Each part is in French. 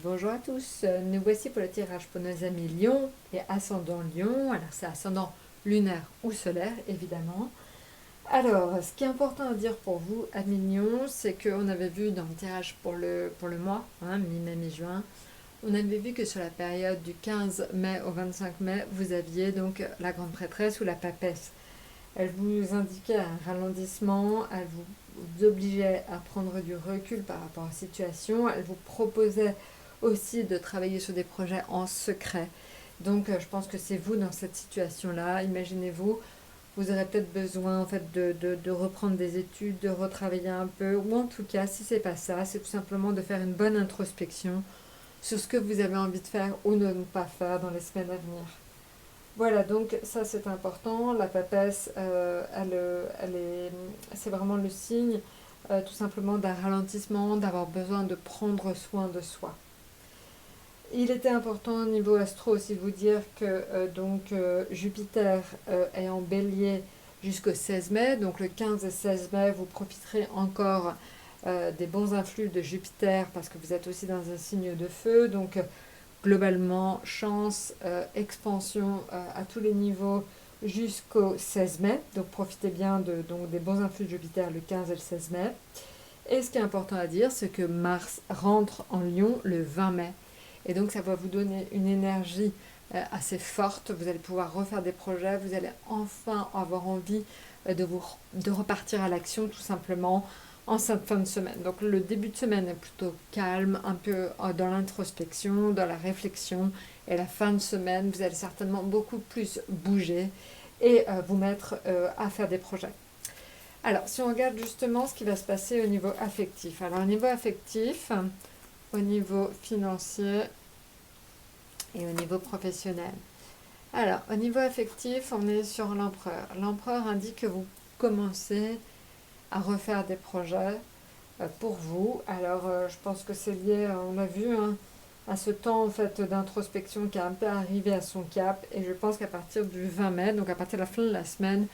Bonjour à tous, nous voici pour le tirage pour nos amis Lion et ascendant Lion. Alors c'est ascendant lunaire ou solaire évidemment. Alors ce qui est important à dire pour vous amis Lion, c'est qu'on avait vu dans le tirage pour le mois, mi-mai, mi-juin, on avait vu que sur la période du 15 mai au 25 mai, vous aviez donc la grande prêtresse ou la papesse. Elle vous indiquait un ralentissement, elle vous obligeait à prendre du recul par rapport à la situation, elle vous proposait aussi de travailler sur des projets en secret. Donc je pense que c'est vous dans cette situation-là. Imaginez-vous, vous aurez peut-être besoin en fait de reprendre des études, de retravailler un peu, ou en tout cas, si c'est pas ça, c'est tout simplement de faire une bonne introspection sur ce que vous avez envie de faire ou de ne pas faire dans les semaines à venir. Voilà, donc ça c'est important. La papesse, c'est vraiment le signe tout simplement d'un ralentissement, d'avoir besoin de prendre soin de soi. Il était important au niveau astro aussi de vous dire que Jupiter est en bélier jusqu'au 16 mai, donc le 15 et 16 mai, vous profiterez encore des bons influx de Jupiter parce que vous êtes aussi dans un signe de feu, donc globalement, chance, expansion à tous les niveaux jusqu'au 16 mai. Donc profitez bien donc, des bons influx de Jupiter le 15 et le 16 mai. Et ce qui est important à dire, c'est que Mars rentre en Lion le 20 mai. Et donc ça va vous donner une énergie assez forte. Vous allez pouvoir refaire des projets. Vous allez enfin avoir envie de repartir à l'action tout simplement en cette fin de semaine. Donc le début de semaine est plutôt calme, un peu dans l'introspection, dans la réflexion. Et la fin de semaine, vous allez certainement beaucoup plus bouger et vous mettre à faire des projets. Alors, si on regarde justement ce qui va se passer au niveau affectif. Alors, au niveau affectif, au niveau financier et au niveau professionnel. Alors, au niveau affectif, on est sur l'empereur. L'empereur indique que vous commencez à refaire des projets pour vous. Alors, je pense que c'est lié, on l'a vu, à ce temps en fait d'introspection qui est un peu arrivé à son cap. Et je pense qu'à partir du 20 mai, donc à partir de la fin de la semaine,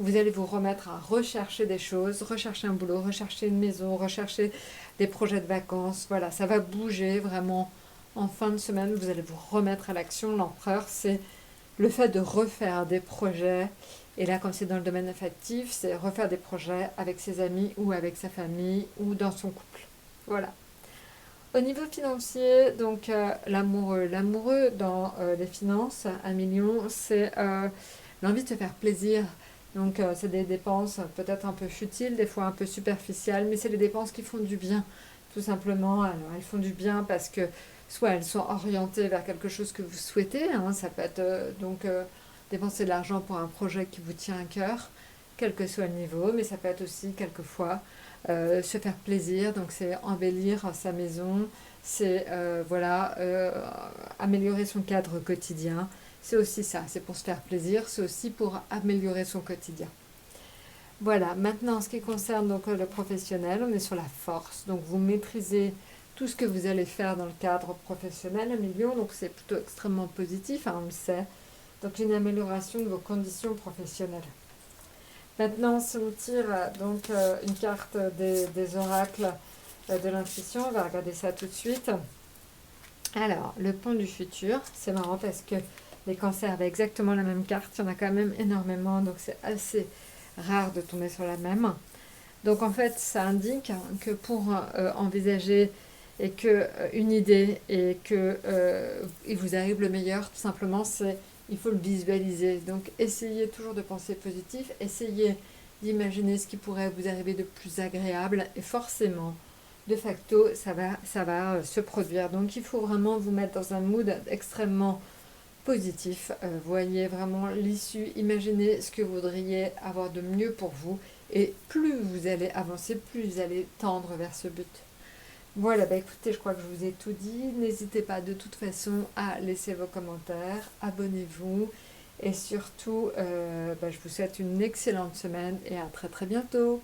vous allez vous remettre à rechercher des choses, rechercher un boulot, rechercher une maison, rechercher des projets de vacances. Voilà, ça va bouger vraiment en fin de semaine. Vous allez vous remettre à l'action. L'empereur, c'est le fait de refaire des projets. Et là, comme c'est dans le domaine affectif, c'est refaire des projets avec ses amis ou avec sa famille ou dans son couple. Voilà. Au niveau financier, donc l'amoureux. L'amoureux dans les finances, 1 million, c'est l'envie de se faire plaisir. Donc c'est des dépenses peut-être un peu futiles, des fois un peu superficielles, mais c'est des dépenses qui font du bien, tout simplement. Alors elles font du bien parce que soit elles sont orientées vers quelque chose que vous souhaitez, ça peut être dépenser de l'argent pour un projet qui vous tient à cœur, quel que soit le niveau, mais ça peut être aussi quelquefois se faire plaisir, donc c'est embellir sa maison, c'est améliorer son cadre quotidien. C'est aussi ça, c'est pour se faire plaisir, c'est aussi pour améliorer son quotidien. Voilà, maintenant en ce qui concerne donc le professionnel, on est sur la force. Donc vous maîtrisez tout ce que vous allez faire dans le cadre professionnel, 1 million, donc c'est plutôt extrêmement positif, on le sait. Donc une amélioration de vos conditions professionnelles. Maintenant, si on tire une carte des oracles de l'intuition, on va regarder ça tout de suite. Alors, le pont du futur, c'est marrant parce que les cancers avaient exactement la même carte, il y en a quand même énormément, donc c'est assez rare de tomber sur la même. Donc en fait, ça indique que pour envisager et que une idée et que il vous arrive le meilleur, tout simplement, c'est il faut le visualiser. Donc essayez toujours de penser positif, essayez d'imaginer ce qui pourrait vous arriver de plus agréable et forcément, de facto, ça va se produire. Donc il faut vraiment vous mettre dans un mood extrêmement positif. Voyez vraiment l'issue, imaginez ce que vous voudriez avoir de mieux pour vous et plus vous allez avancer, plus vous allez tendre vers ce but. Voilà, bah écoutez, je crois que je vous ai tout dit. N'hésitez pas de toute façon à laisser vos commentaires, abonnez-vous et surtout, je vous souhaite une excellente semaine et à très très bientôt.